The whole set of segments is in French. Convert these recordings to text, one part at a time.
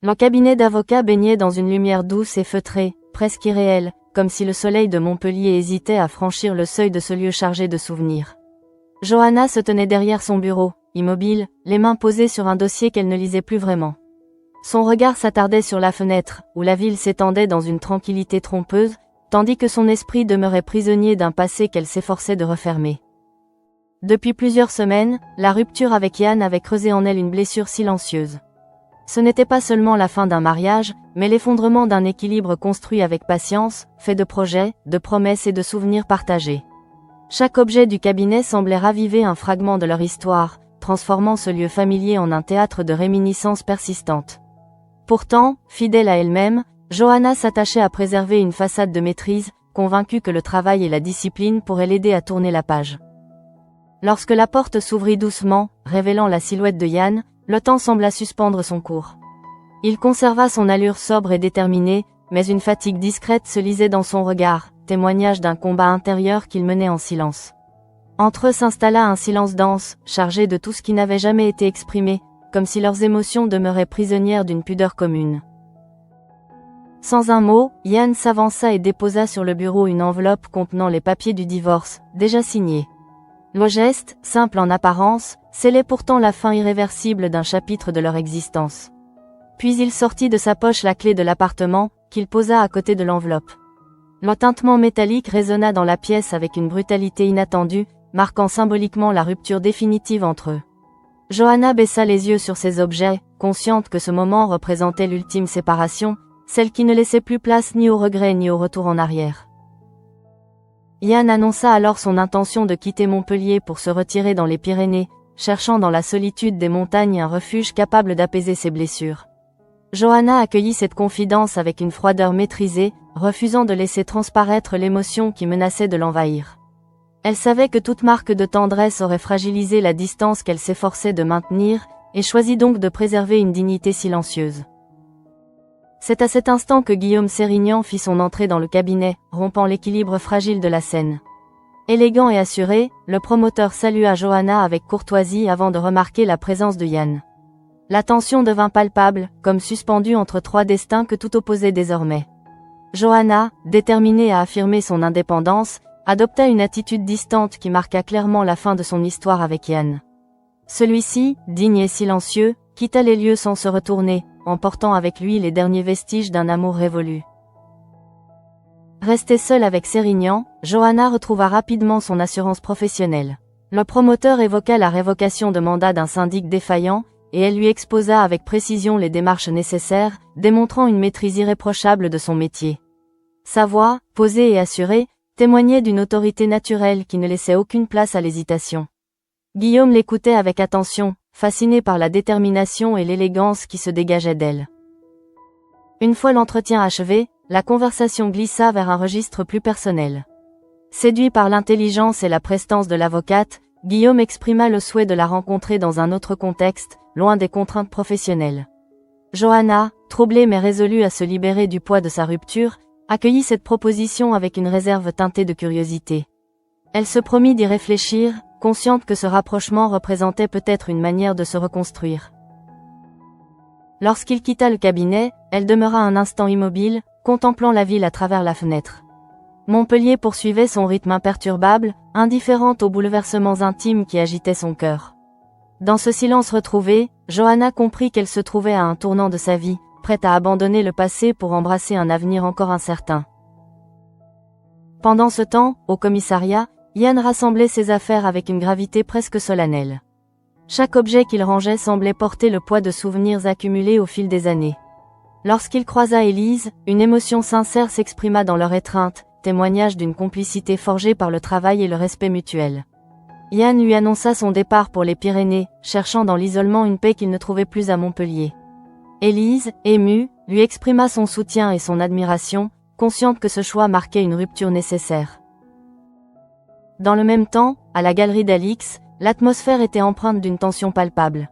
Le cabinet d'avocat baignait dans une lumière douce et feutrée, presque irréelle, comme si le soleil de Montpellier hésitait à franchir le seuil de ce lieu chargé de souvenirs. Johanna se tenait derrière son bureau, immobile, les mains posées sur un dossier qu'elle ne lisait plus vraiment. Son regard s'attardait sur la fenêtre, où la ville s'étendait dans une tranquillité trompeuse, tandis que son esprit demeurait prisonnier d'un passé qu'elle s'efforçait de refermer. Depuis plusieurs semaines, la rupture avec Yann avait creusé en elle une blessure silencieuse. Ce n'était pas seulement la fin d'un mariage, mais l'effondrement d'un équilibre construit avec patience, fait de projets, de promesses et de souvenirs partagés. Chaque objet du cabinet semblait raviver un fragment de leur histoire, transformant ce lieu familier en un théâtre de réminiscences persistantes. Pourtant, fidèle à elle-même, Johanna s'attachait à préserver une façade de maîtrise, convaincue que le travail et la discipline pourraient l'aider à tourner la page. Lorsque la porte s'ouvrit doucement, révélant la silhouette de Yann, le temps sembla suspendre son cours. Il conserva son allure sobre et déterminée, mais une fatigue discrète se lisait dans son regard, témoignage d'un combat intérieur qu'il menait en silence. Entre eux s'installa un silence dense, chargé de tout ce qui n'avait jamais été exprimé, comme si leurs émotions demeuraient prisonnières d'une pudeur commune. Sans un mot, Yann s'avança et déposa sur le bureau une enveloppe contenant les papiers du divorce, déjà signés. Le geste, simple en apparence, scellait pourtant la fin irréversible d'un chapitre de leur existence. Puis il sortit de sa poche la clé de l'appartement, qu'il posa à côté de l'enveloppe. Le tintement métallique résonna dans la pièce avec une brutalité inattendue, marquant symboliquement la rupture définitive entre eux. Johanna baissa les yeux sur ces objets, consciente que ce moment représentait l'ultime séparation, celle qui ne laissait plus place ni au regret ni au retour en arrière. Yann annonça alors son intention de quitter Montpellier pour se retirer dans les Pyrénées, cherchant dans la solitude des montagnes un refuge capable d'apaiser ses blessures. Johanna accueillit cette confidence avec une froideur maîtrisée, refusant de laisser transparaître l'émotion qui menaçait de l'envahir. Elle savait que toute marque de tendresse aurait fragilisé la distance qu'elle s'efforçait de maintenir, et choisit donc de préserver une dignité silencieuse. C'est à cet instant que Guillaume Sérignan fit son entrée dans le cabinet, rompant l'équilibre fragile de la scène. Élégant et assuré, le promoteur salua Johanna avec courtoisie avant de remarquer la présence de Yann. La tension devint palpable, comme suspendue entre trois destins que tout opposait désormais. Johanna, déterminée à affirmer son indépendance, adopta une attitude distante qui marqua clairement la fin de son histoire avec Yann. Celui-ci, digne et silencieux, quitta les lieux sans se retourner, emportant avec lui les derniers vestiges d'un amour révolu. Restée seule avec Sérignan, Johanna retrouva rapidement son assurance professionnelle. Le promoteur évoqua la révocation de mandat d'un syndic défaillant, et elle lui exposa avec précision les démarches nécessaires, démontrant une maîtrise irréprochable de son métier. Sa voix, posée et assurée, témoignait d'une autorité naturelle qui ne laissait aucune place à l'hésitation. Guillaume l'écoutait avec attention, fasciné par la détermination et l'élégance qui se dégageaient d'elle. Une fois l'entretien achevé, la conversation glissa vers un registre plus personnel. Séduit par l'intelligence et la prestance de l'avocate, Guillaume exprima le souhait de la rencontrer dans un autre contexte, loin des contraintes professionnelles. Johanna, troublée mais résolue à se libérer du poids de sa rupture, accueillit cette proposition avec une réserve teintée de curiosité. Elle se promit d'y réfléchir, consciente que ce rapprochement représentait peut-être une manière de se reconstruire. Lorsqu'il quitta le cabinet, elle demeura un instant immobile, contemplant la ville à travers la fenêtre. Montpellier poursuivait son rythme imperturbable, indifférente aux bouleversements intimes qui agitaient son cœur. Dans ce silence retrouvé, Johanna comprit qu'elle se trouvait à un tournant de sa vie, prête à abandonner le passé pour embrasser un avenir encore incertain. Pendant ce temps, au commissariat, Yann rassemblait ses affaires avec une gravité presque solennelle. Chaque objet qu'il rangeait semblait porter le poids de souvenirs accumulés au fil des années. Lorsqu'il croisa Élise, une émotion sincère s'exprima dans leur étreinte, témoignage d'une complicité forgée par le travail et le respect mutuel. Yann lui annonça son départ pour les Pyrénées, cherchant dans l'isolement une paix qu'il ne trouvait plus à Montpellier. Élise, émue, lui exprima son soutien et son admiration, consciente que ce choix marquait une rupture nécessaire. Dans le même temps, à la galerie d'Alix, l'atmosphère était empreinte d'une tension palpable.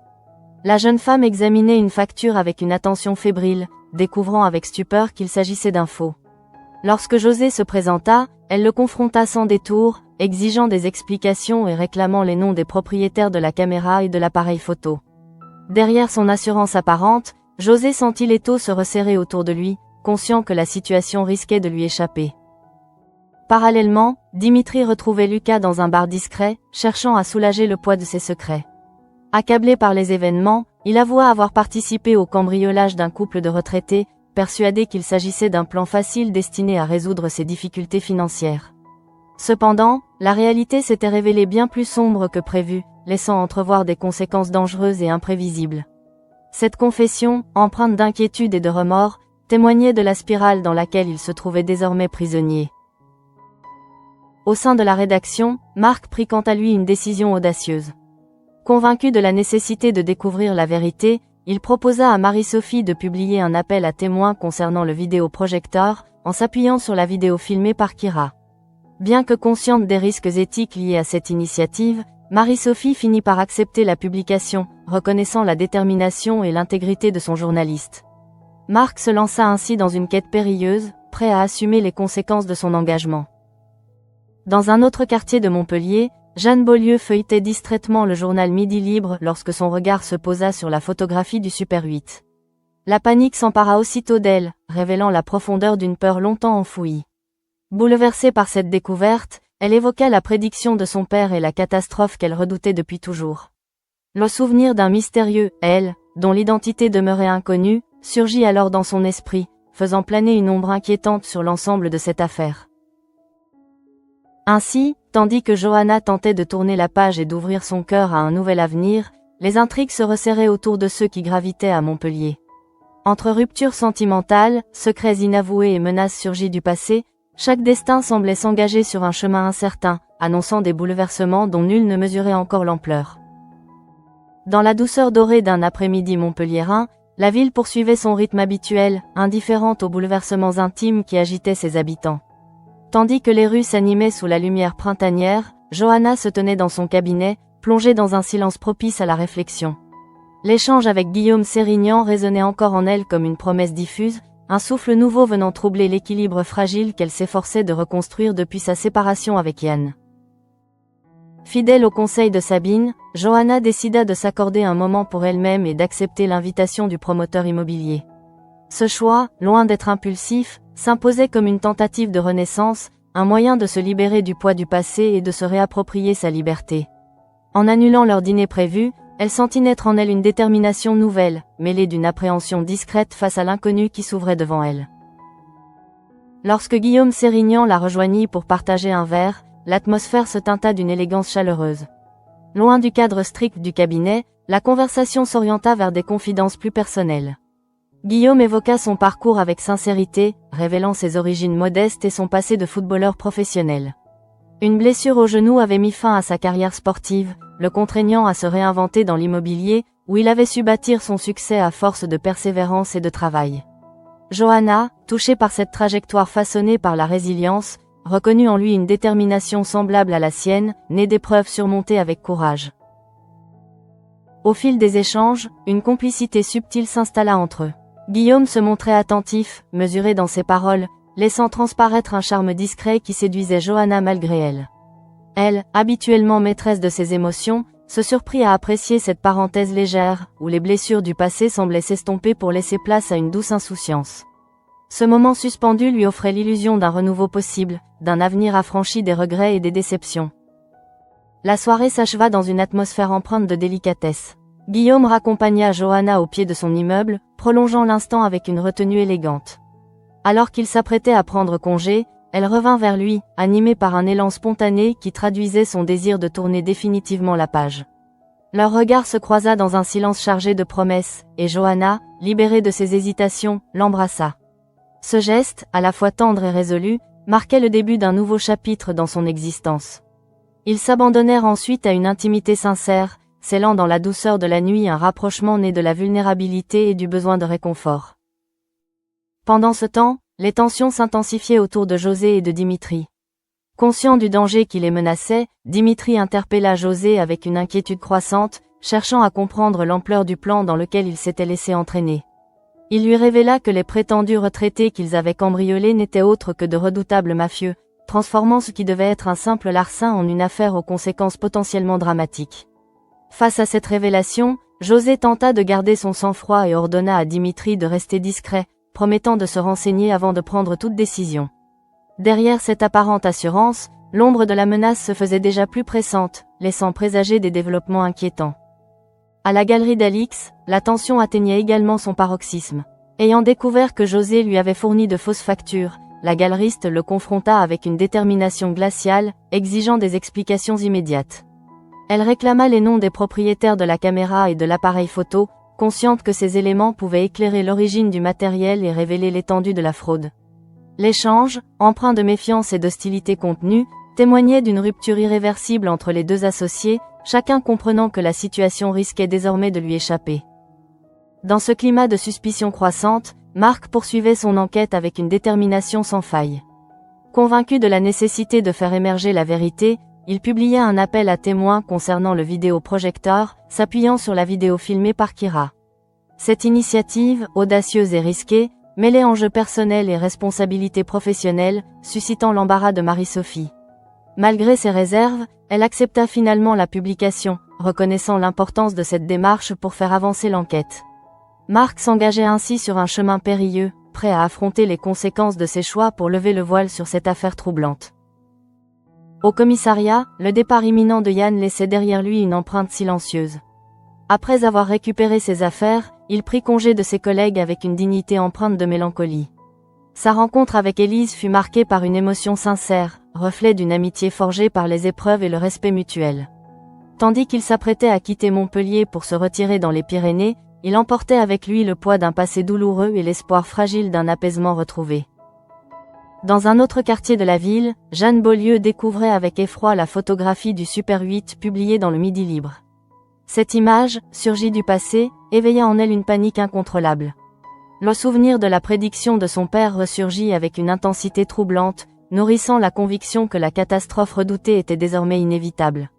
La jeune femme examinait une facture avec une attention fébrile, découvrant avec stupeur qu'il s'agissait d'un faux. Lorsque José se présenta, elle le confronta sans détour, exigeant des explications et réclamant les noms des propriétaires de la caméra et de l'appareil photo. Derrière son assurance apparente, José sentit l'étau se resserrer autour de lui, conscient que la situation risquait de lui échapper. Parallèlement, Dimitri retrouvait Lucas dans un bar discret, cherchant à soulager le poids de ses secrets. Accablé par les événements, il avoua avoir participé au cambriolage d'un couple de retraités, persuadé qu'il s'agissait d'un plan facile destiné à résoudre ses difficultés financières. Cependant, la réalité s'était révélée bien plus sombre que prévu, laissant entrevoir des conséquences dangereuses et imprévisibles. Cette confession, empreinte d'inquiétude et de remords, témoignait de la spirale dans laquelle il se trouvait désormais prisonnier. Au sein de la rédaction, Marc prit quant à lui une décision audacieuse. Convaincu de la nécessité de découvrir la vérité, il proposa à Marie-Sophie de publier un appel à témoins concernant le vidéoprojecteur, en s'appuyant sur la vidéo filmée par Kira. Bien que consciente des risques éthiques liés à cette initiative, Marie-Sophie finit par accepter la publication, reconnaissant la détermination et l'intégrité de son journaliste. Marc se lança ainsi dans une quête périlleuse, prêt à assumer les conséquences de son engagement. Dans un autre quartier de Montpellier, Jeanne Beaulieu feuilletait distraitement le journal Midi Libre lorsque son regard se posa sur la photographie du Super 8. La panique s'empara aussitôt d'elle, révélant la profondeur d'une peur longtemps enfouie. Bouleversée par cette découverte, elle évoqua la prédiction de son père et la catastrophe qu'elle redoutait depuis toujours. Le souvenir d'un mystérieux « elle », dont l'identité demeurait inconnue, surgit alors dans son esprit, faisant planer une ombre inquiétante sur l'ensemble de cette affaire. Ainsi, tandis que Johanna tentait de tourner la page et d'ouvrir son cœur à un nouvel avenir, les intrigues se resserraient autour de ceux qui gravitaient à Montpellier. Entre ruptures sentimentales, secrets inavoués et menaces surgies du passé, chaque destin semblait s'engager sur un chemin incertain, annonçant des bouleversements dont nul ne mesurait encore l'ampleur. Dans la douceur dorée d'un après-midi montpelliérain, la ville poursuivait son rythme habituel, indifférente aux bouleversements intimes qui agitaient ses habitants. Tandis que les rues s'animaient sous la lumière printanière, Johanna se tenait dans son cabinet, plongée dans un silence propice à la réflexion. L'échange avec Guillaume Sérignan résonnait encore en elle comme une promesse diffuse, un souffle nouveau venant troubler l'équilibre fragile qu'elle s'efforçait de reconstruire depuis sa séparation avec Yann. Fidèle au conseil de Sabine, Johanna décida de s'accorder un moment pour elle-même et d'accepter l'invitation du promoteur immobilier. Ce choix, loin d'être impulsif, s'imposait comme une tentative de renaissance, un moyen de se libérer du poids du passé et de se réapproprier sa liberté. En annulant leur dîner prévu, elle sentit naître en elle une détermination nouvelle, mêlée d'une appréhension discrète face à l'inconnu qui s'ouvrait devant elle. Lorsque Guillaume Sérignan la rejoignit pour partager un verre, l'atmosphère se teinta d'une élégance chaleureuse. Loin du cadre strict du cabinet, la conversation s'orienta vers des confidences plus personnelles. Guillaume évoqua son parcours avec sincérité, révélant ses origines modestes et son passé de footballeur professionnel. Une blessure au genou avait mis fin à sa carrière sportive, le contraignant à se réinventer dans l'immobilier, où il avait su bâtir son succès à force de persévérance et de travail. Johanna, touchée par cette trajectoire façonnée par la résilience, reconnut en lui une détermination semblable à la sienne, née d'épreuves surmontées avec courage. Au fil des échanges, une complicité subtile s'installa entre eux. Guillaume se montrait attentif, mesuré dans ses paroles, laissant transparaître un charme discret qui séduisait Johanna malgré elle. Elle, habituellement maîtresse de ses émotions, se surprit à apprécier cette parenthèse légère, où les blessures du passé semblaient s'estomper pour laisser place à une douce insouciance. Ce moment suspendu lui offrait l'illusion d'un renouveau possible, d'un avenir affranchi des regrets et des déceptions. La soirée s'acheva dans une atmosphère empreinte de délicatesse. Guillaume raccompagna Johanna au pied de son immeuble, prolongeant l'instant avec une retenue élégante. Alors qu'il s'apprêtait à prendre congé, elle revint vers lui, animée par un élan spontané qui traduisait son désir de tourner définitivement la page. Leur regard se croisa dans un silence chargé de promesses, et Johanna, libérée de ses hésitations, l'embrassa. Ce geste, à la fois tendre et résolu, marquait le début d'un nouveau chapitre dans son existence. Ils s'abandonnèrent ensuite à une intimité sincère, scellant dans la douceur de la nuit un rapprochement né de la vulnérabilité et du besoin de réconfort. Pendant ce temps, les tensions s'intensifiaient autour de José et de Dimitri. Conscient du danger qui les menaçait, Dimitri interpella José avec une inquiétude croissante, cherchant à comprendre l'ampleur du plan dans lequel il s'était laissé entraîner. Il lui révéla que les prétendus retraités qu'ils avaient cambriolés n'étaient autres que de redoutables mafieux, transformant ce qui devait être un simple larcin en une affaire aux conséquences potentiellement dramatiques. Face à cette révélation, José tenta de garder son sang-froid et ordonna à Dimitri de rester discret, promettant de se renseigner avant de prendre toute décision. Derrière cette apparente assurance, l'ombre de la menace se faisait déjà plus pressante, laissant présager des développements inquiétants. À la galerie d'Alix, la tension atteignait également son paroxysme. Ayant découvert que José lui avait fourni de fausses factures, la galeriste le confronta avec une détermination glaciale, exigeant des explications immédiates. Elle réclama les noms des propriétaires de la caméra et de l'appareil photo, consciente que ces éléments pouvaient éclairer l'origine du matériel et révéler l'étendue de la fraude. L'échange, empreint de méfiance et d'hostilité contenue, témoignait d'une rupture irréversible entre les deux associés, chacun comprenant que la situation risquait désormais de lui échapper. Dans ce climat de suspicion croissante, Marc poursuivait son enquête avec une détermination sans faille. Convaincu de la nécessité de faire émerger la vérité, il publia un appel à témoins concernant le vidéoprojecteur, s'appuyant sur la vidéo filmée par Kira. Cette initiative, audacieuse et risquée, mêlait enjeux personnels et responsabilités professionnelles, suscitant l'embarras de Marie-Sophie. Malgré ses réserves, elle accepta finalement la publication, reconnaissant l'importance de cette démarche pour faire avancer l'enquête. Marc s'engageait ainsi sur un chemin périlleux, prêt à affronter les conséquences de ses choix pour lever le voile sur cette affaire troublante. Au commissariat, le départ imminent de Yann laissait derrière lui une empreinte silencieuse. Après avoir récupéré ses affaires, il prit congé de ses collègues avec une dignité empreinte de mélancolie. Sa rencontre avec Élise fut marquée par une émotion sincère, reflet d'une amitié forgée par les épreuves et le respect mutuel. Tandis qu'il s'apprêtait à quitter Montpellier pour se retirer dans les Pyrénées, il emportait avec lui le poids d'un passé douloureux et l'espoir fragile d'un apaisement retrouvé. Dans un autre quartier de la ville, Jeanne Beaulieu découvrait avec effroi la photographie du Super 8 publiée dans le Midi Libre. Cette image, surgie du passé, éveilla en elle une panique incontrôlable. Le souvenir de la prédiction de son père ressurgit avec une intensité troublante, nourrissant la conviction que la catastrophe redoutée était désormais inévitable.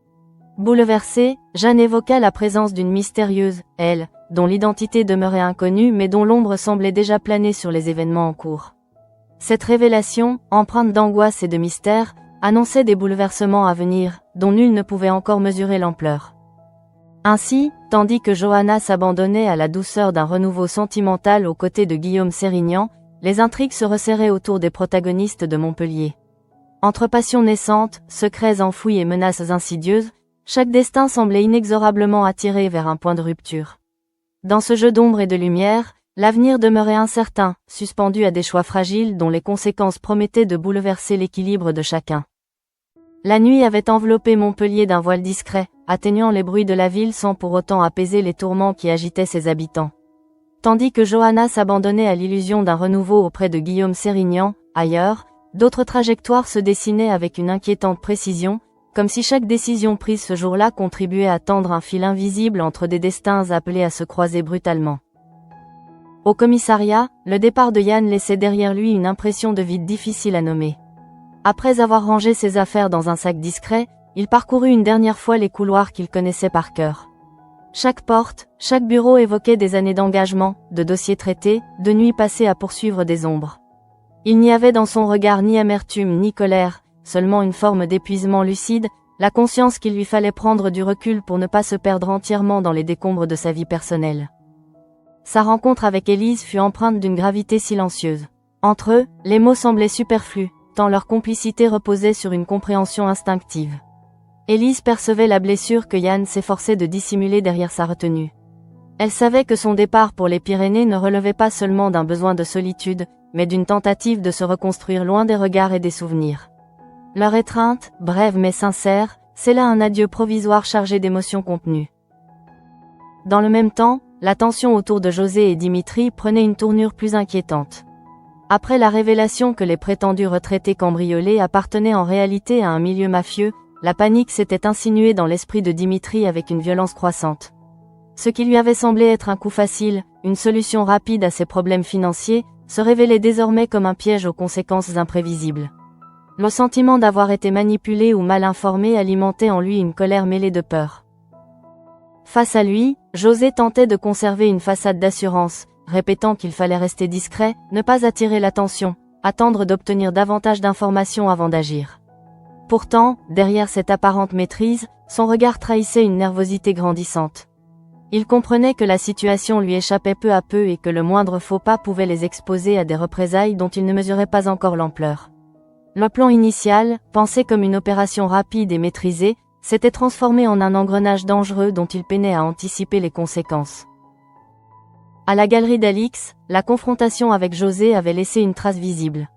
Bouleversée, Jeanne évoqua la présence d'une mystérieuse, elle, dont l'identité demeurait inconnue mais dont l'ombre semblait déjà planer sur les événements en cours. Cette révélation, empreinte d'angoisse et de mystère, annonçait des bouleversements à venir, dont nul ne pouvait encore mesurer l'ampleur. Ainsi, tandis que Johanna s'abandonnait à la douceur d'un renouveau sentimental aux côtés de Guillaume Sérignan, les intrigues se resserraient autour des protagonistes de Montpellier. Entre passions naissantes, secrets enfouis et menaces insidieuses, chaque destin semblait inexorablement attiré vers un point de rupture. Dans ce jeu d'ombre et de lumière, l'avenir demeurait incertain, suspendu à des choix fragiles dont les conséquences promettaient de bouleverser l'équilibre de chacun. La nuit avait enveloppé Montpellier d'un voile discret, atténuant les bruits de la ville sans pour autant apaiser les tourments qui agitaient ses habitants. Tandis que Johanna s'abandonnait à l'illusion d'un renouveau auprès de Guillaume Sérignan, ailleurs, d'autres trajectoires se dessinaient avec une inquiétante précision, comme si chaque décision prise ce jour-là contribuait à tendre un fil invisible entre des destins appelés à se croiser brutalement. Au commissariat, le départ de Yann laissait derrière lui une impression de vide difficile à nommer. Après avoir rangé ses affaires dans un sac discret, il parcourut une dernière fois les couloirs qu'il connaissait par cœur. Chaque porte, chaque bureau évoquait des années d'engagement, de dossiers traités, de nuits passées à poursuivre des ombres. Il n'y avait dans son regard ni amertume ni colère, seulement une forme d'épuisement lucide, la conscience qu'il lui fallait prendre du recul pour ne pas se perdre entièrement dans les décombres de sa vie personnelle. Sa rencontre avec Élise fut empreinte d'une gravité silencieuse. Entre eux, les mots semblaient superflus, tant leur complicité reposait sur une compréhension instinctive. Élise percevait la blessure que Yann s'efforçait de dissimuler derrière sa retenue. Elle savait que son départ pour les Pyrénées ne relevait pas seulement d'un besoin de solitude, mais d'une tentative de se reconstruire loin des regards et des souvenirs. Leur étreinte, brève mais sincère, scella un adieu provisoire chargé d'émotions contenues. Dans le même temps, la tension autour de José et Dimitri prenait une tournure plus inquiétante. Après la révélation que les prétendus retraités cambriolés appartenaient en réalité à un milieu mafieux, la panique s'était insinuée dans l'esprit de Dimitri avec une violence croissante. Ce qui lui avait semblé être un coup facile, une solution rapide à ses problèmes financiers, se révélait désormais comme un piège aux conséquences imprévisibles. Le sentiment d'avoir été manipulé ou mal informé alimentait en lui une colère mêlée de peur. Face à lui, José tentait de conserver une façade d'assurance, répétant qu'il fallait rester discret, ne pas attirer l'attention, attendre d'obtenir davantage d'informations avant d'agir. Pourtant, derrière cette apparente maîtrise, son regard trahissait une nervosité grandissante. Il comprenait que la situation lui échappait peu à peu et que le moindre faux pas pouvait les exposer à des représailles dont il ne mesurait pas encore l'ampleur. Le plan initial, pensé comme une opération rapide et maîtrisée, s'était transformé en un engrenage dangereux dont il peinait à anticiper les conséquences. À la galerie d'Alix, la confrontation avec José avait laissé une trace visible.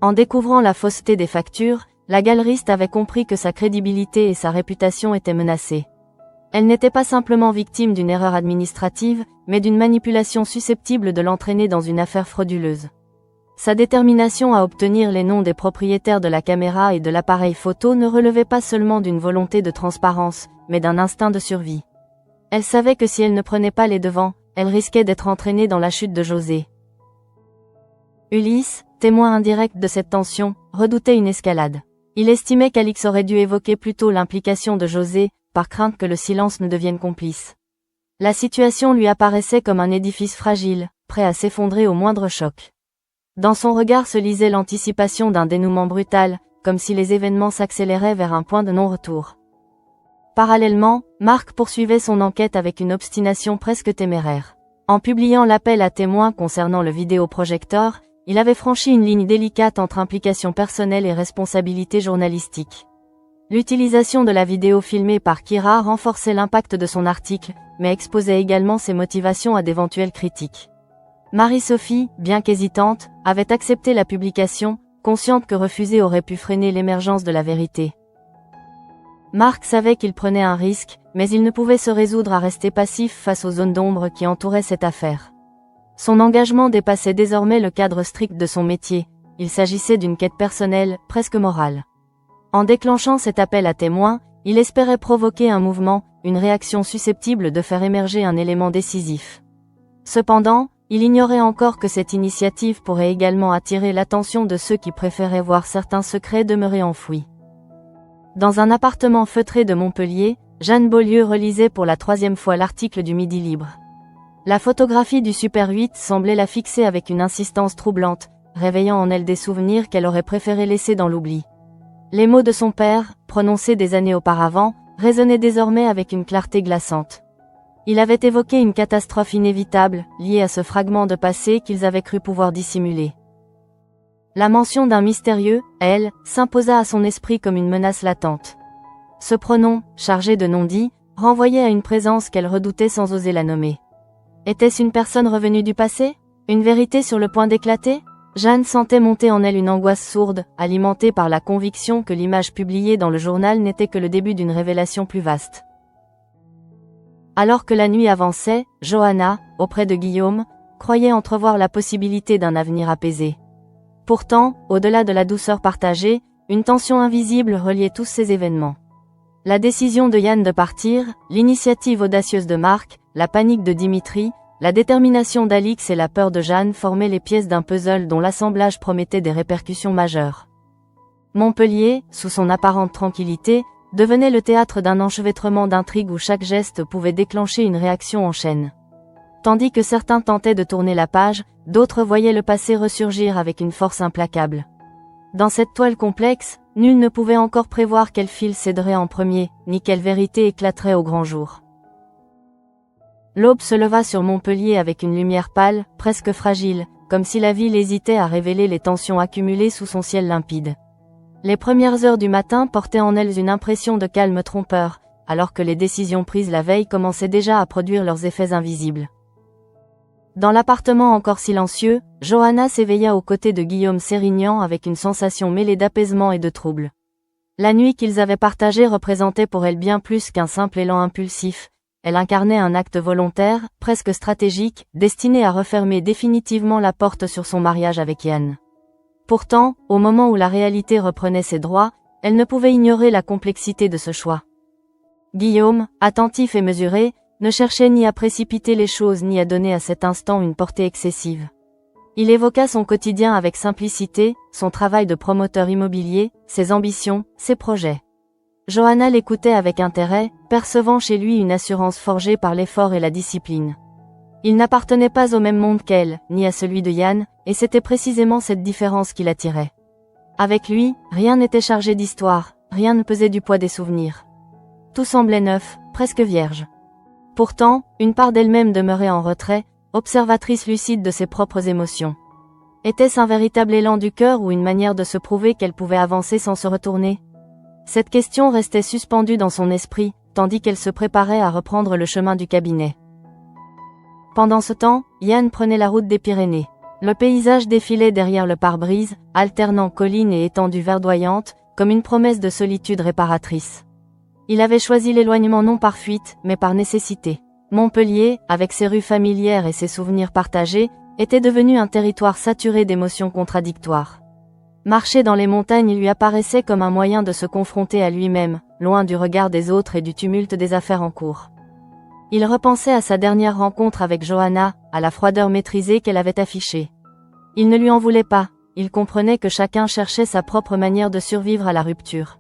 En découvrant la fausseté des factures, la galeriste avait compris que sa crédibilité et sa réputation étaient menacées. Elle n'était pas simplement victime d'une erreur administrative, mais d'une manipulation susceptible de l'entraîner dans une affaire frauduleuse. Sa détermination à obtenir les noms des propriétaires de la caméra et de l'appareil photo ne relevait pas seulement d'une volonté de transparence, mais d'un instinct de survie. Elle savait que si elle ne prenait pas les devants, elle risquait d'être entraînée dans la chute de José. Ulysse, témoin indirect de cette tension, redoutait une escalade. Il estimait qu'Alix aurait dû évoquer plutôt l'implication de José, par crainte que le silence ne devienne complice. La situation lui apparaissait comme un édifice fragile, prêt à s'effondrer au moindre choc. Dans son regard se lisait l'anticipation d'un dénouement brutal, comme si les événements s'accéléraient vers un point de non-retour. Parallèlement, Marc poursuivait son enquête avec une obstination presque téméraire. En publiant l'appel à témoins concernant le vidéoprojecteur, il avait franchi une ligne délicate entre implication personnelle et responsabilité journalistique. L'utilisation de la vidéo filmée par Kira renforçait l'impact de son article, mais exposait également ses motivations à d'éventuelles critiques. Marie-Sophie, bien qu'hésitante, avait accepté la publication, consciente que refuser aurait pu freiner l'émergence de la vérité. Marc savait qu'il prenait un risque, mais il ne pouvait se résoudre à rester passif face aux zones d'ombre qui entouraient cette affaire. Son engagement dépassait désormais le cadre strict de son métier, il s'agissait d'une quête personnelle, presque morale. En déclenchant cet appel à témoins, il espérait provoquer un mouvement, une réaction susceptible de faire émerger un élément décisif. Cependant, il ignorait encore que cette initiative pourrait également attirer l'attention de ceux qui préféraient voir certains secrets demeurer enfouis. Dans un appartement feutré de Montpellier, Jeanne Beaulieu relisait pour la 3e fois l'article du Midi Libre. La photographie du Super 8 semblait la fixer avec une insistance troublante, réveillant en elle des souvenirs qu'elle aurait préféré laisser dans l'oubli. Les mots de son père, prononcés des années auparavant, résonnaient désormais avec une clarté glaçante. Il avait évoqué une catastrophe inévitable, liée à ce fragment de passé qu'ils avaient cru pouvoir dissimuler. La mention d'un mystérieux, elle, s'imposa à son esprit comme une menace latente. Ce pronom, chargé de non-dit, renvoyait à une présence qu'elle redoutait sans oser la nommer. Était-ce une personne revenue du passé? Une vérité sur le point d'éclater? Jeanne sentait monter en elle une angoisse sourde, alimentée par la conviction que l'image publiée dans le journal n'était que le début d'une révélation plus vaste. Alors que la nuit avançait, Johanna, auprès de Guillaume, croyait entrevoir la possibilité d'un avenir apaisé. Pourtant, au-delà de la douceur partagée, une tension invisible reliait tous ces événements. La décision de Yann de partir, l'initiative audacieuse de Marc, la panique de Dimitri, la détermination d'Alix et la peur de Jeanne formaient les pièces d'un puzzle dont l'assemblage promettait des répercussions majeures. Montpellier, sous son apparente tranquillité, devenait le théâtre d'un enchevêtrement d'intrigues où chaque geste pouvait déclencher une réaction en chaîne. Tandis que certains tentaient de tourner la page, d'autres voyaient le passé ressurgir avec une force implacable. Dans cette toile complexe, nul ne pouvait encore prévoir quel fil céderait en premier, ni quelle vérité éclaterait au grand jour. L'aube se leva sur Montpellier avec une lumière pâle, presque fragile, comme si la ville hésitait à révéler les tensions accumulées sous son ciel limpide. Les premières heures du matin portaient en elles une impression de calme trompeur, alors que les décisions prises la veille commençaient déjà à produire leurs effets invisibles. Dans l'appartement encore silencieux, Johanna s'éveilla aux côtés de Guillaume Sérignan avec une sensation mêlée d'apaisement et de trouble. La nuit qu'ils avaient partagée représentait pour elle bien plus qu'un simple élan impulsif. Elle incarnait un acte volontaire, presque stratégique, destiné à refermer définitivement la porte sur son mariage avec Yann. Pourtant, au moment où la réalité reprenait ses droits, elle ne pouvait ignorer la complexité de ce choix. Guillaume, attentif et mesuré, ne cherchait ni à précipiter les choses ni à donner à cet instant une portée excessive. Il évoqua son quotidien avec simplicité, son travail de promoteur immobilier, ses ambitions, ses projets. Johanna l'écoutait avec intérêt, percevant chez lui une assurance forgée par l'effort et la discipline. Il n'appartenait pas au même monde qu'elle, ni à celui de Yann, et c'était précisément cette différence qui l'attirait. Avec lui, rien n'était chargé d'histoire, rien ne pesait du poids des souvenirs. Tout semblait neuf, presque vierge. Pourtant, une part d'elle-même demeurait en retrait, observatrice lucide de ses propres émotions. Était-ce un véritable élan du cœur ou une manière de se prouver qu'elle pouvait avancer sans se retourner? Cette question restait suspendue dans son esprit, tandis qu'elle se préparait à reprendre le chemin du cabinet. Pendant ce temps, Yann prenait la route des Pyrénées. Le paysage défilait derrière le pare-brise, alternant collines et étendues verdoyantes, comme une promesse de solitude réparatrice. Il avait choisi l'éloignement non par fuite, mais par nécessité. Montpellier, avec ses rues familières et ses souvenirs partagés, était devenu un territoire saturé d'émotions contradictoires. Marcher dans les montagnes lui apparaissait comme un moyen de se confronter à lui-même, loin du regard des autres et du tumulte des affaires en cours. Il repensait à sa dernière rencontre avec Johanna, à la froideur maîtrisée qu'elle avait affichée. Il ne lui en voulait pas, il comprenait que chacun cherchait sa propre manière de survivre à la rupture.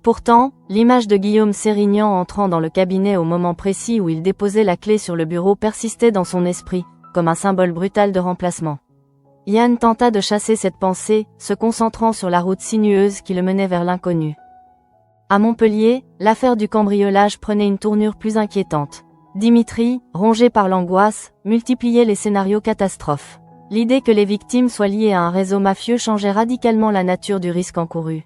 Pourtant, l'image de Guillaume Sérignan entrant dans le cabinet au moment précis où il déposait la clé sur le bureau persistait dans son esprit, comme un symbole brutal de remplacement. Yann tenta de chasser cette pensée, se concentrant sur la route sinueuse qui le menait vers l'inconnu. À Montpellier, l'affaire du cambriolage prenait une tournure plus inquiétante. Dimitri, rongé par l'angoisse, multipliait les scénarios catastrophes. L'idée que les victimes soient liées à un réseau mafieux changeait radicalement la nature du risque encouru.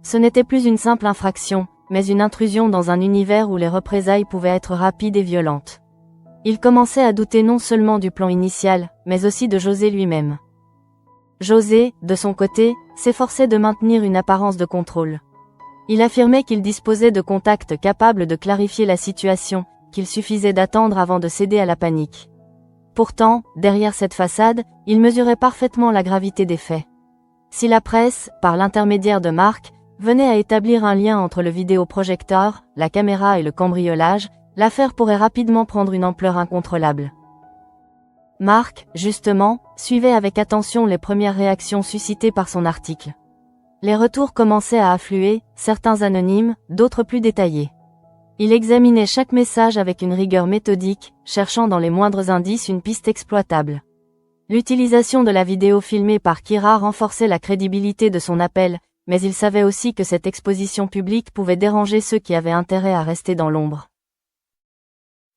Ce n'était plus une simple infraction, mais une intrusion dans un univers où les représailles pouvaient être rapides et violentes. Il commençait à douter non seulement du plan initial, mais aussi de José lui-même. José, de son côté, s'efforçait de maintenir une apparence de contrôle. Il affirmait qu'il disposait de contacts capables de clarifier la situation, qu'il suffisait d'attendre avant de céder à la panique. Pourtant, derrière cette façade, il mesurait parfaitement la gravité des faits. Si la presse, par l'intermédiaire de Marc, venait à établir un lien entre le vidéoprojecteur, la caméra et le cambriolage, l'affaire pourrait rapidement prendre une ampleur incontrôlable. Marc, justement, suivait avec attention les premières réactions suscitées par son article. Les retours commençaient à affluer, certains anonymes, d'autres plus détaillés. Il examinait chaque message avec une rigueur méthodique, cherchant dans les moindres indices une piste exploitable. L'utilisation de la vidéo filmée par Kira renforçait la crédibilité de son appel, mais il savait aussi que cette exposition publique pouvait déranger ceux qui avaient intérêt à rester dans l'ombre.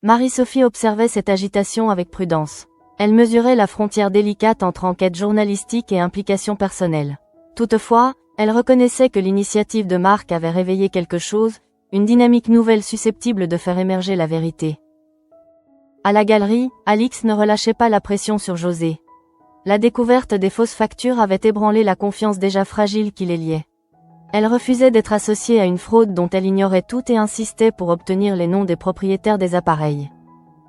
Marie-Sophie observait cette agitation avec prudence. Elle mesurait la frontière délicate entre enquête journalistique et implication personnelle. Toutefois, elle reconnaissait que l'initiative de Marc avait réveillé quelque chose, une dynamique nouvelle susceptible de faire émerger la vérité. À la galerie, Alix ne relâchait pas la pression sur José. La découverte des fausses factures avait ébranlé la confiance déjà fragile qui les liait. Elle refusait d'être associée à une fraude dont elle ignorait tout et insistait pour obtenir les noms des propriétaires des appareils.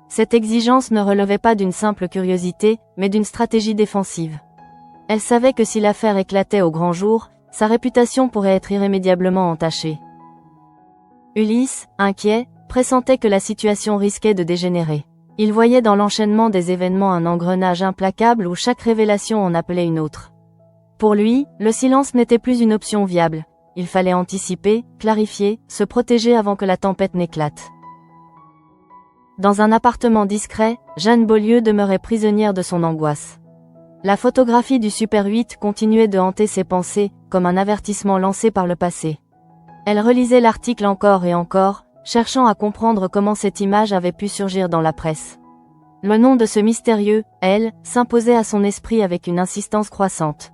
Cette exigence ne relevait pas d'une simple curiosité, mais d'une stratégie défensive. Elle savait que si l'affaire éclatait au grand jour, sa réputation pourrait être irrémédiablement entachée. Ulysse, inquiet, pressentait que la situation risquait de dégénérer. Il voyait dans l'enchaînement des événements un engrenage implacable où chaque révélation en appelait une autre. Pour lui, le silence n'était plus une option viable. Il fallait anticiper, clarifier, se protéger avant que la tempête n'éclate. Dans un appartement discret, Jeanne Beaulieu demeurait prisonnière de son angoisse. La photographie du Super 8 continuait de hanter ses pensées, comme un avertissement lancé par le passé. Elle relisait l'article encore et encore, cherchant à comprendre comment cette image avait pu surgir dans la presse. Le nom de ce mystérieux, elle, s'imposait à son esprit avec une insistance croissante.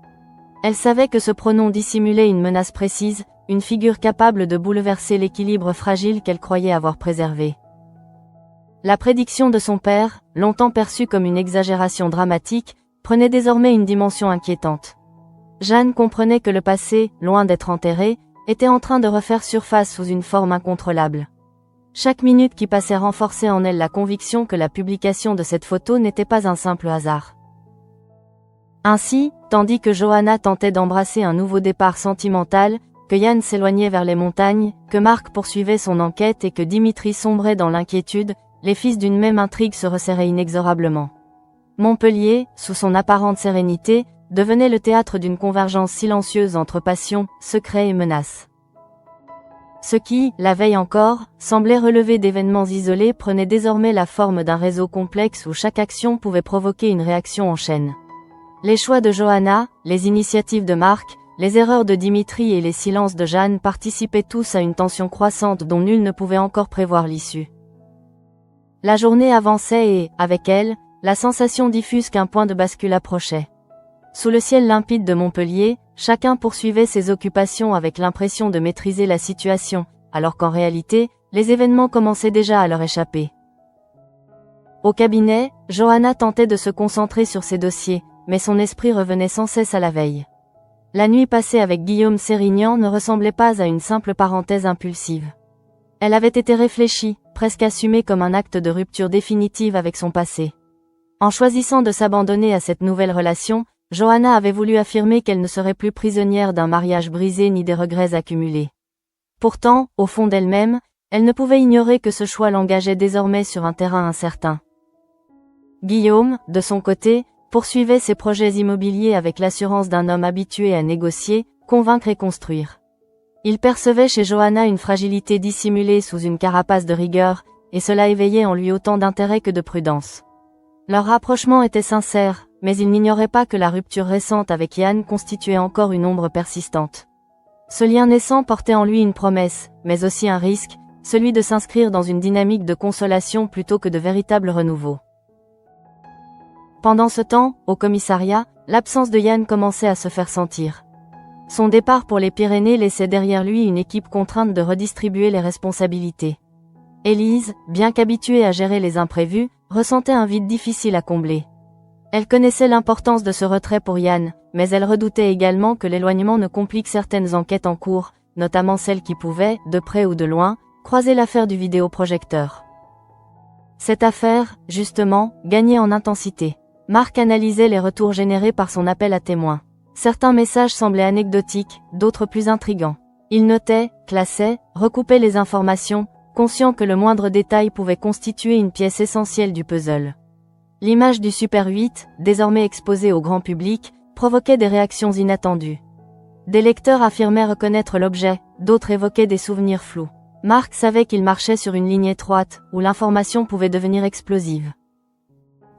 Elle savait que ce pronom dissimulait une menace précise, une figure capable de bouleverser l'équilibre fragile qu'elle croyait avoir préservé. La prédiction de son père, longtemps perçue comme une exagération dramatique, prenait désormais une dimension inquiétante. Jeanne comprenait que le passé, loin d'être enterré, était en train de refaire surface sous une forme incontrôlable. Chaque minute qui passait renforçait en elle la conviction que la publication de cette photo n'était pas un simple hasard. Ainsi, tandis que Johanna tentait d'embrasser un nouveau départ sentimental, que Yann s'éloignait vers les montagnes, que Marc poursuivait son enquête et que Dimitri sombrait dans l'inquiétude, les fils d'une même intrigue se resserraient inexorablement. Montpellier, sous son apparente sérénité, devenait le théâtre d'une convergence silencieuse entre passion, secret et menace. Ce qui, la veille encore, semblait relever d'événements isolés prenait désormais la forme d'un réseau complexe où chaque action pouvait provoquer une réaction en chaîne. Les choix de Johanna, les initiatives de Marc, les erreurs de Dimitri et les silences de Jeanne participaient tous à une tension croissante dont nul ne pouvait encore prévoir l'issue. La journée avançait et, avec elle, la sensation diffuse qu'un point de bascule approchait. Sous le ciel limpide de Montpellier, chacun poursuivait ses occupations avec l'impression de maîtriser la situation, alors qu'en réalité, les événements commençaient déjà à leur échapper. Au cabinet, Johanna tentait de se concentrer sur ses dossiers, mais son esprit revenait sans cesse à la veille. La nuit passée avec Guillaume Sérignan ne ressemblait pas à une simple parenthèse impulsive. Elle avait été réfléchie, presque assumée comme un acte de rupture définitive avec son passé. En choisissant de s'abandonner à cette nouvelle relation, Johanna avait voulu affirmer qu'elle ne serait plus prisonnière d'un mariage brisé ni des regrets accumulés. Pourtant, au fond d'elle-même, elle ne pouvait ignorer que ce choix l'engageait désormais sur un terrain incertain. Guillaume, de son côté, poursuivait ses projets immobiliers avec l'assurance d'un homme habitué à négocier, convaincre et construire. Il percevait chez Johanna une fragilité dissimulée sous une carapace de rigueur, et cela éveillait en lui autant d'intérêt que de prudence. Leur rapprochement était sincère, mais il n'ignorait pas que la rupture récente avec Yann constituait encore une ombre persistante. Ce lien naissant portait en lui une promesse, mais aussi un risque, celui de s'inscrire dans une dynamique de consolation plutôt que de véritable renouveau. Pendant ce temps, au commissariat, l'absence de Yann commençait à se faire sentir. Son départ pour les Pyrénées laissait derrière lui une équipe contrainte de redistribuer les responsabilités. Élise, bien qu'habituée à gérer les imprévus, ressentait un vide difficile à combler. Elle connaissait l'importance de ce retrait pour Yann, mais elle redoutait également que l'éloignement ne complique certaines enquêtes en cours, notamment celles qui pouvaient, de près ou de loin, croiser l'affaire du vidéoprojecteur. Cette affaire, justement, gagnait en intensité. Marc analysait les retours générés par son appel à témoins. Certains messages semblaient anecdotiques, d'autres plus intrigants. Il notait, classait, recoupait les informations, conscient que le moindre détail pouvait constituer une pièce essentielle du puzzle. L'image du Super 8, désormais exposée au grand public, provoquait des réactions inattendues. Des lecteurs affirmaient reconnaître l'objet, d'autres évoquaient des souvenirs flous. Marc savait qu'il marchait sur une ligne étroite, où l'information pouvait devenir explosive.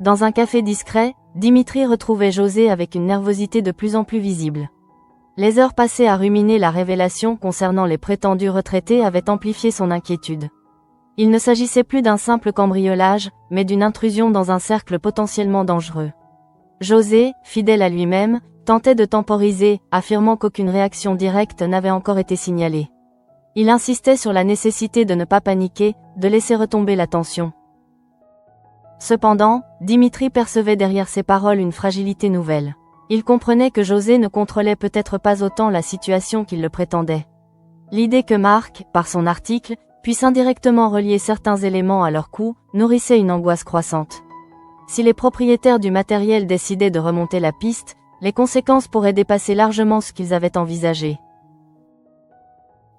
Dans un café discret, Dimitri retrouvait José avec une nervosité de plus en plus visible. Les heures passées à ruminer la révélation concernant les prétendus retraités avaient amplifié son inquiétude. Il ne s'agissait plus d'un simple cambriolage, mais d'une intrusion dans un cercle potentiellement dangereux. José, fidèle à lui-même, tentait de temporiser, affirmant qu'aucune réaction directe n'avait encore été signalée. Il insistait sur la nécessité de ne pas paniquer, de laisser retomber la tension. Cependant, Dimitri percevait derrière ces paroles une fragilité nouvelle. Il comprenait que José ne contrôlait peut-être pas autant la situation qu'il le prétendait. L'idée que Marc, par son article, puisse indirectement relier certains éléments à leur coup, nourrissait une angoisse croissante. Si les propriétaires du matériel décidaient de remonter la piste, les conséquences pourraient dépasser largement ce qu'ils avaient envisagé.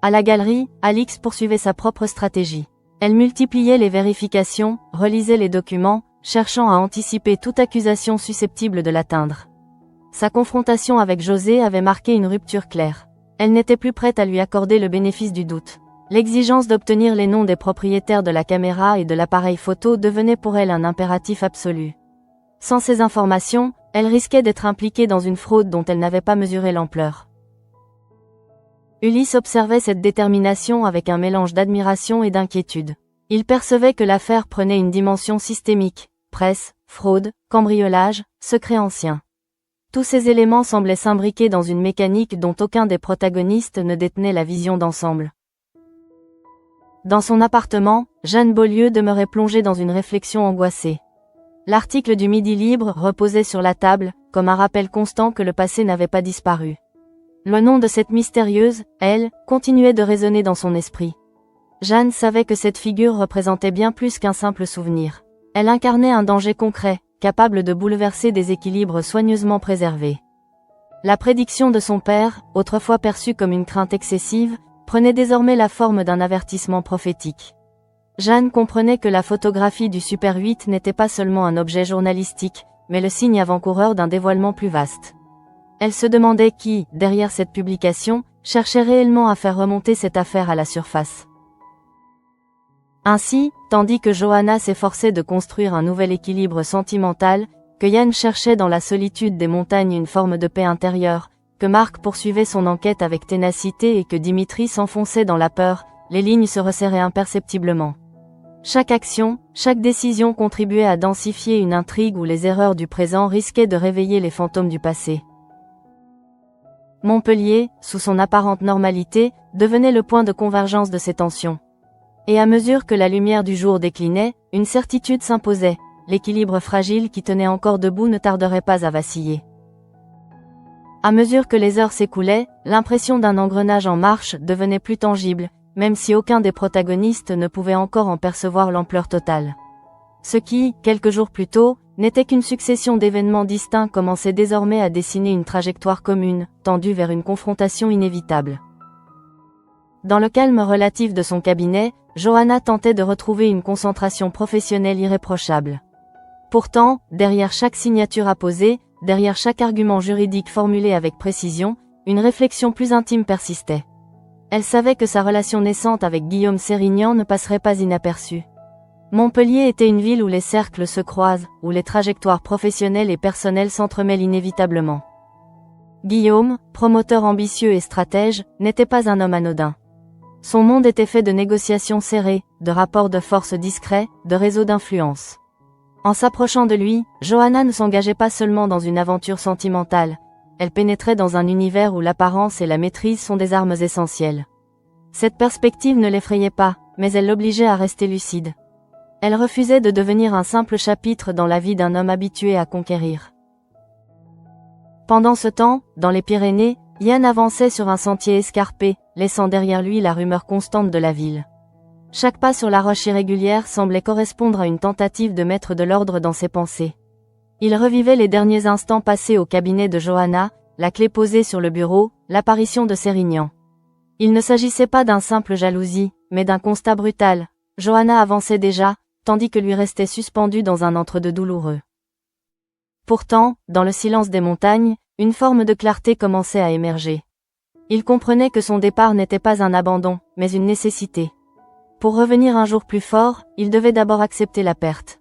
À la galerie, Alix poursuivait sa propre stratégie. Elle multipliait les vérifications, relisait les documents, cherchant à anticiper toute accusation susceptible de l'atteindre. Sa confrontation avec José avait marqué une rupture claire. Elle n'était plus prête à lui accorder le bénéfice du doute. L'exigence d'obtenir les noms des propriétaires de la caméra et de l'appareil photo devenait pour elle un impératif absolu. Sans ces informations, elle risquait d'être impliquée dans une fraude dont elle n'avait pas mesuré l'ampleur. Ulysse observait cette détermination avec un mélange d'admiration et d'inquiétude. Il percevait que l'affaire prenait une dimension systémique, presse, fraude, cambriolage, secret ancien. Tous ces éléments semblaient s'imbriquer dans une mécanique dont aucun des protagonistes ne détenait la vision d'ensemble. Dans son appartement, Jeanne Beaulieu demeurait plongée dans une réflexion angoissée. L'article du Midi Libre reposait sur la table, comme un rappel constant que le passé n'avait pas disparu. Le nom de cette mystérieuse, elle, continuait de résonner dans son esprit. Jeanne savait que cette figure représentait bien plus qu'un simple souvenir. Elle incarnait un danger concret, capable de bouleverser des équilibres soigneusement préservés. La prédiction de son père, autrefois perçue comme une crainte excessive, prenait désormais la forme d'un avertissement prophétique. Jeanne comprenait que la photographie du Super 8 n'était pas seulement un objet journalistique, mais le signe avant-coureur d'un dévoilement plus vaste. Elle se demandait qui, derrière cette publication, cherchait réellement à faire remonter cette affaire à la surface. Ainsi, tandis que Johanna s'efforçait de construire un nouvel équilibre sentimental, que Yann cherchait dans la solitude des montagnes une forme de paix intérieure, que Marc poursuivait son enquête avec ténacité et que Dimitri s'enfonçait dans la peur, les lignes se resserraient imperceptiblement. Chaque action, chaque décision contribuait à densifier une intrigue où les erreurs du présent risquaient de réveiller les fantômes du passé. Montpellier, sous son apparente normalité, devenait le point de convergence de ces tensions. Et à mesure que la lumière du jour déclinait, une certitude s'imposait, l'équilibre fragile qui tenait encore debout ne tarderait pas à vaciller. À mesure que les heures s'écoulaient, l'impression d'un engrenage en marche devenait plus tangible, même si aucun des protagonistes ne pouvait encore en percevoir l'ampleur totale. Ce qui, quelques jours plus tôt, n'était qu'une succession d'événements distincts commençait désormais à dessiner une trajectoire commune, tendue vers une confrontation inévitable. Dans le calme relatif de son cabinet, Johanna tentait de retrouver une concentration professionnelle irréprochable. Pourtant, derrière chaque signature apposée, derrière chaque argument juridique formulé avec précision, une réflexion plus intime persistait. Elle savait que sa relation naissante avec Guillaume Sérignan ne passerait pas inaperçue. Montpellier était une ville où les cercles se croisent, où les trajectoires professionnelles et personnelles s'entremêlent inévitablement. Guillaume, promoteur ambitieux et stratège, n'était pas un homme anodin. Son monde était fait de négociations serrées, de rapports de force discrets, de réseaux d'influence. En s'approchant de lui, Johanna ne s'engageait pas seulement dans une aventure sentimentale, elle pénétrait dans un univers où l'apparence et la maîtrise sont des armes essentielles. Cette perspective ne l'effrayait pas, mais elle l'obligeait à rester lucide. Elle refusait de devenir un simple chapitre dans la vie d'un homme habitué à conquérir. Pendant ce temps, dans les Pyrénées, Yann avançait sur un sentier escarpé, laissant derrière lui la rumeur constante de la ville. Chaque pas sur la roche irrégulière semblait correspondre à une tentative de mettre de l'ordre dans ses pensées. Il revivait les derniers instants passés au cabinet de Johanna, la clé posée sur le bureau, l'apparition de Sérignan. Il ne s'agissait pas d'un simple jalousie, mais d'un constat brutal. Johanna avançait déjà, tandis que lui restait suspendu dans un entre-deux douloureux. Pourtant, dans le silence des montagnes, une forme de clarté commençait à émerger. Il comprenait que son départ n'était pas un abandon, mais une nécessité. Pour revenir un jour plus fort, il devait d'abord accepter la perte.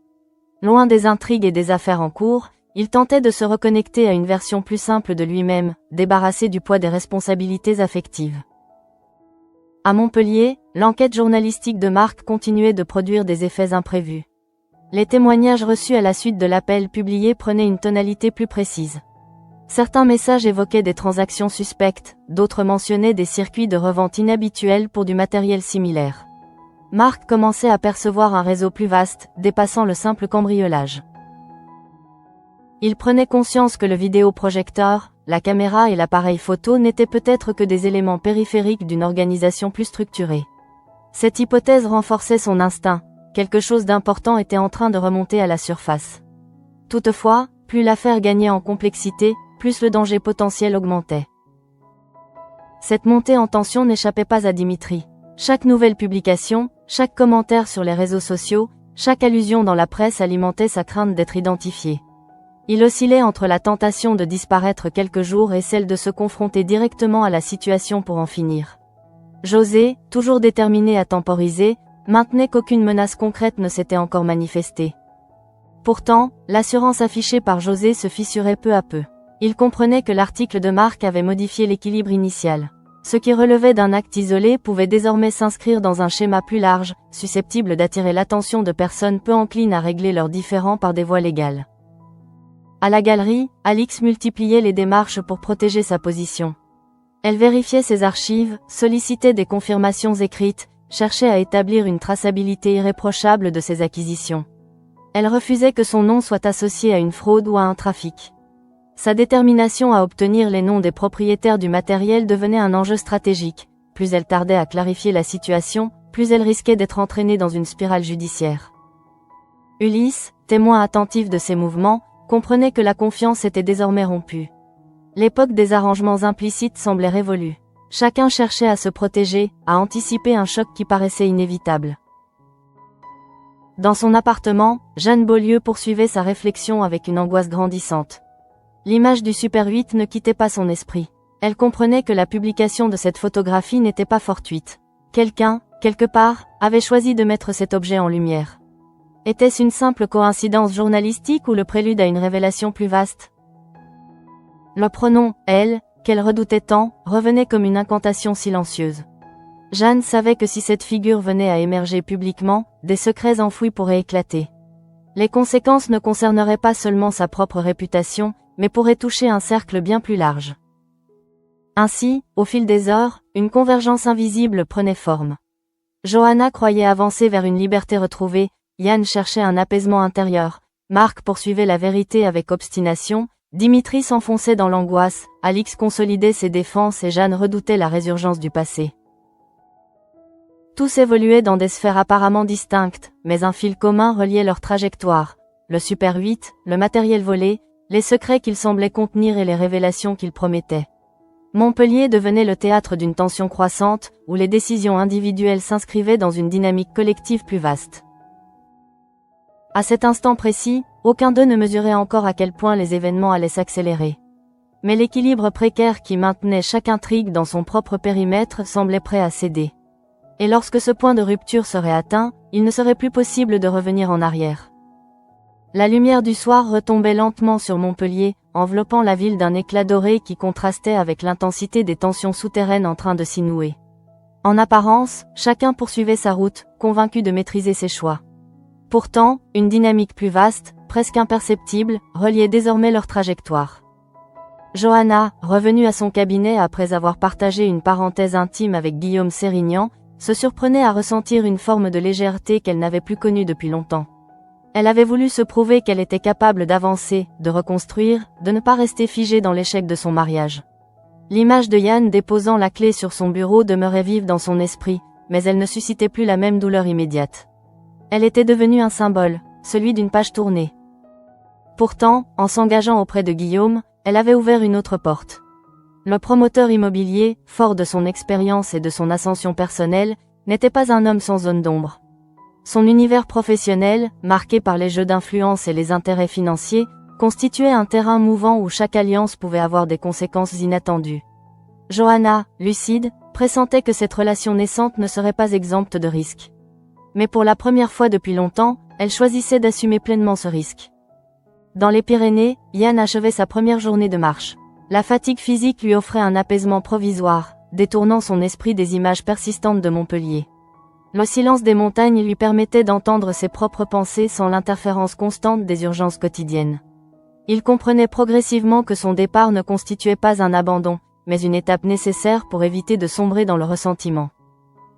Loin des intrigues et des affaires en cours, il tentait de se reconnecter à une version plus simple de lui-même, débarrassé du poids des responsabilités affectives. À Montpellier, l'enquête journalistique de Marc continuait de produire des effets imprévus. Les témoignages reçus à la suite de l'appel publié prenaient une tonalité plus précise. Certains messages évoquaient des transactions suspectes, d'autres mentionnaient des circuits de revente inhabituels pour du matériel similaire. Marc commençait à percevoir un réseau plus vaste, dépassant le simple cambriolage. Il prenait conscience que le vidéoprojecteur, la caméra et l'appareil photo n'étaient peut-être que des éléments périphériques d'une organisation plus structurée. Cette hypothèse renforçait son instinct, quelque chose d'important était en train de remonter à la surface. Toutefois, plus l'affaire gagnait en complexité, plus le danger potentiel augmentait. Cette montée en tension n'échappait pas à Dimitri. Chaque nouvelle publication, chaque commentaire sur les réseaux sociaux, chaque allusion dans la presse alimentait sa crainte d'être identifié. Il oscillait entre la tentation de disparaître quelques jours et celle de se confronter directement à la situation pour en finir. José, toujours déterminé à temporiser, maintenait qu'aucune menace concrète ne s'était encore manifestée. Pourtant, l'assurance affichée par José se fissurait peu à peu. Il comprenait que l'article de Marc avait modifié l'équilibre initial. Ce qui relevait d'un acte isolé pouvait désormais s'inscrire dans un schéma plus large, susceptible d'attirer l'attention de personnes peu enclines à régler leurs différends par des voies légales. À la galerie, Alix multipliait les démarches pour protéger sa position. Elle vérifiait ses archives, sollicitait des confirmations écrites, cherchait à établir une traçabilité irréprochable de ses acquisitions. Elle refusait que son nom soit associé à une fraude ou à un trafic. Sa détermination à obtenir les noms des propriétaires du matériel devenait un enjeu stratégique. Plus elle tardait à clarifier la situation, plus elle risquait d'être entraînée dans une spirale judiciaire. Ulysse, témoin attentif de ses mouvements, comprenait que la confiance était désormais rompue. L'époque des arrangements implicites semblait révolue. Chacun cherchait à se protéger, à anticiper un choc qui paraissait inévitable. Dans son appartement, Jeanne Beaulieu poursuivait sa réflexion avec une angoisse grandissante. L'image du Super 8 ne quittait pas son esprit. Elle comprenait que la publication de cette photographie n'était pas fortuite. Quelqu'un, quelque part, avait choisi de mettre cet objet en lumière. Était-ce une simple coïncidence journalistique ou le prélude à une révélation plus vaste ? Le pronom « elle » qu'elle redoutait tant, revenait comme une incantation silencieuse. Jeanne savait que si cette figure venait à émerger publiquement, des secrets enfouis pourraient éclater. Les conséquences ne concerneraient pas seulement sa propre réputation, mais pourraient toucher un cercle bien plus large. Ainsi, au fil des heures, une convergence invisible prenait forme. Johanna croyait avancer vers une liberté retrouvée, Yann cherchait un apaisement intérieur, Marc poursuivait la vérité avec obstination, Dimitri s'enfonçait dans l'angoisse, Alix consolidait ses défenses et Jeanne redoutait la résurgence du passé. Tous évoluaient dans des sphères apparemment distinctes, mais un fil commun reliait leur trajectoire, le Super 8, le matériel volé, les secrets qu'il semblait contenir et les révélations qu'il promettait. Montpellier devenait le théâtre d'une tension croissante, où les décisions individuelles s'inscrivaient dans une dynamique collective plus vaste. À cet instant précis, aucun d'eux ne mesurait encore à quel point les événements allaient s'accélérer. Mais l'équilibre précaire qui maintenait chaque intrigue dans son propre périmètre semblait prêt à céder. Et lorsque ce point de rupture serait atteint, il ne serait plus possible de revenir en arrière. La lumière du soir retombait lentement sur Montpellier, enveloppant la ville d'un éclat doré qui contrastait avec l'intensité des tensions souterraines en train de s'y nouer. En apparence, chacun poursuivait sa route, convaincu de maîtriser ses choix. Pourtant, une dynamique plus vaste, presque imperceptible, reliait désormais leur trajectoire. Johanna, revenue à son cabinet après avoir partagé une parenthèse intime avec Guillaume Sérignan, se surprenait à ressentir une forme de légèreté qu'elle n'avait plus connue depuis longtemps. Elle avait voulu se prouver qu'elle était capable d'avancer, de reconstruire, de ne pas rester figée dans l'échec de son mariage. L'image de Yann déposant la clé sur son bureau demeurait vive dans son esprit, mais elle ne suscitait plus la même douleur immédiate. Elle était devenue un symbole, celui d'une page tournée. Pourtant, en s'engageant auprès de Guillaume, elle avait ouvert une autre porte. Le promoteur immobilier, fort de son expérience et de son ascension personnelle, n'était pas un homme sans zone d'ombre. Son univers professionnel, marqué par les jeux d'influence et les intérêts financiers, constituait un terrain mouvant où chaque alliance pouvait avoir des conséquences inattendues. Johanna, lucide, pressentait que cette relation naissante ne serait pas exempte de risques. Mais pour la première fois depuis longtemps, elle choisissait d'assumer pleinement ce risque. Dans les Pyrénées, Yann achevait sa première journée de marche. La fatigue physique lui offrait un apaisement provisoire, détournant son esprit des images persistantes de Montpellier. Le silence des montagnes lui permettait d'entendre ses propres pensées sans l'interférence constante des urgences quotidiennes. Il comprenait progressivement que son départ ne constituait pas un abandon, mais une étape nécessaire pour éviter de sombrer dans le ressentiment.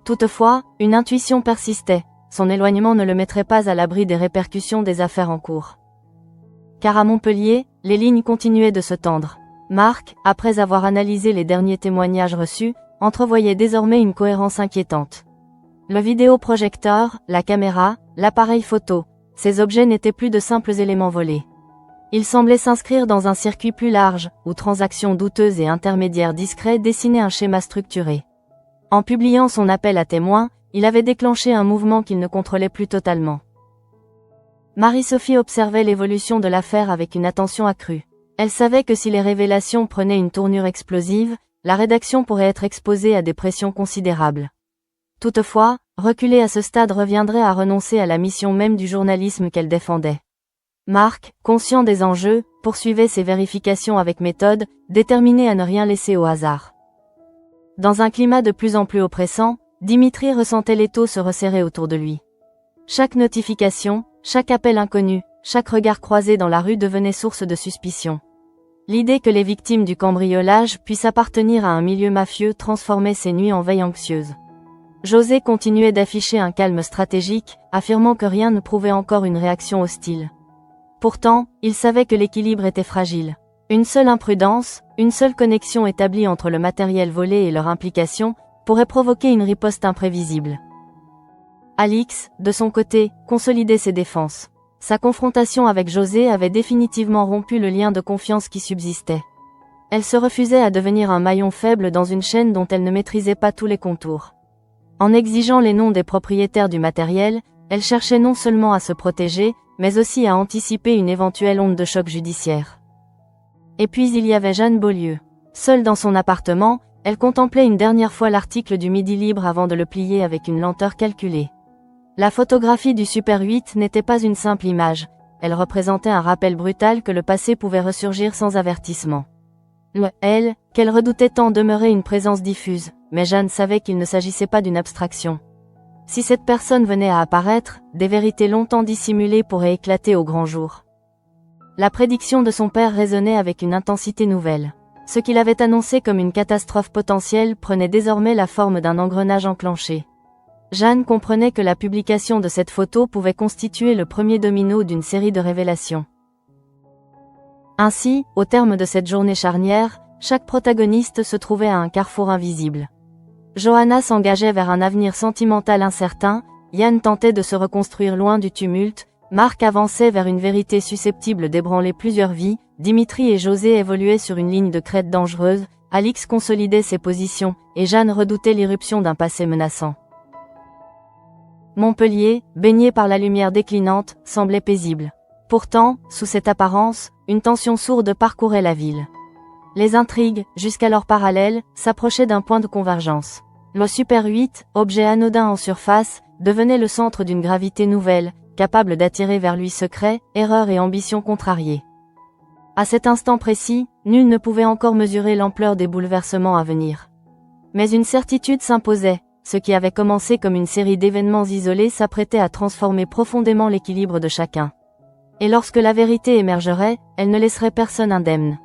Toutefois, une intuition persistait, son éloignement ne le mettrait pas à l'abri des répercussions des affaires en cours. Car à Montpellier, les lignes continuaient de se tendre. Marc, après avoir analysé les derniers témoignages reçus, entrevoyait désormais une cohérence inquiétante. Le vidéoprojecteur, la caméra, l'appareil photo, ces objets n'étaient plus de simples éléments volés. Ils semblaient s'inscrire dans un circuit plus large, où transactions douteuses et intermédiaires discrets dessinaient un schéma structuré. En publiant son appel à témoins, il avait déclenché un mouvement qu'il ne contrôlait plus totalement. Marie-Sophie observait l'évolution de l'affaire avec une attention accrue. Elle savait que si les révélations prenaient une tournure explosive, la rédaction pourrait être exposée à des pressions considérables. Toutefois, reculer à ce stade reviendrait à renoncer à la mission même du journalisme qu'elle défendait. Marc, conscient des enjeux, poursuivait ses vérifications avec méthode, déterminé à ne rien laisser au hasard. Dans un climat de plus en plus oppressant, Dimitri ressentait l'étau se resserrer autour de lui. Chaque notification, chaque appel inconnu, chaque regard croisé dans la rue devenait source de suspicion. L'idée que les victimes du cambriolage puissent appartenir à un milieu mafieux transformait ses nuits en veille anxieuse. José continuait d'afficher un calme stratégique, affirmant que rien ne prouvait encore une réaction hostile. Pourtant, il savait que l'équilibre était fragile. Une seule imprudence, une seule connexion établie entre le matériel volé et leur implication, pourrait provoquer une riposte imprévisible. Alix, de son côté, consolidait ses défenses. Sa confrontation avec José avait définitivement rompu le lien de confiance qui subsistait. Elle se refusait à devenir un maillon faible dans une chaîne dont elle ne maîtrisait pas tous les contours. En exigeant les noms des propriétaires du matériel, elle cherchait non seulement à se protéger, mais aussi à anticiper une éventuelle onde de choc judiciaire. Et puis il y avait Jeanne Beaulieu. Seule dans son appartement, elle contemplait une dernière fois l'article du Midi Libre avant de le plier avec une lenteur calculée. La photographie du Super 8 n'était pas une simple image, elle représentait un rappel brutal que le passé pouvait ressurgir sans avertissement. Elle, qu'elle redoutait tant demeurait une présence diffuse, mais Jeanne savait qu'il ne s'agissait pas d'une abstraction. Si cette personne venait à apparaître, des vérités longtemps dissimulées pourraient éclater au grand jour. La prédiction de son père résonnait avec une intensité nouvelle. Ce qu'il avait annoncé comme une catastrophe potentielle prenait désormais la forme d'un engrenage enclenché. Jeanne comprenait que la publication de cette photo pouvait constituer le premier domino d'une série de révélations. Ainsi, au terme de cette journée charnière, chaque protagoniste se trouvait à un carrefour invisible. Johanna s'engageait vers un avenir sentimental incertain, Yann tentait de se reconstruire loin du tumulte, Marc avançait vers une vérité susceptible d'ébranler plusieurs vies, Dimitri et José évoluaient sur une ligne de crête dangereuse, Alix consolidait ses positions, et Jeanne redoutait l'irruption d'un passé menaçant. Montpellier, baigné par la lumière déclinante, semblait paisible. Pourtant, sous cette apparence, une tension sourde parcourait la ville. Les intrigues, jusqu'alors parallèles, s'approchaient d'un point de convergence. Le Super 8, objet anodin en surface, devenait le centre d'une gravité nouvelle, capable d'attirer vers lui secrets, erreurs et ambitions contrariées. À cet instant précis, nul ne pouvait encore mesurer l'ampleur des bouleversements à venir. Mais une certitude s'imposait, ce qui avait commencé comme une série d'événements isolés s'apprêtait à transformer profondément l'équilibre de chacun. Et lorsque la vérité émergerait, elle ne laisserait personne indemne.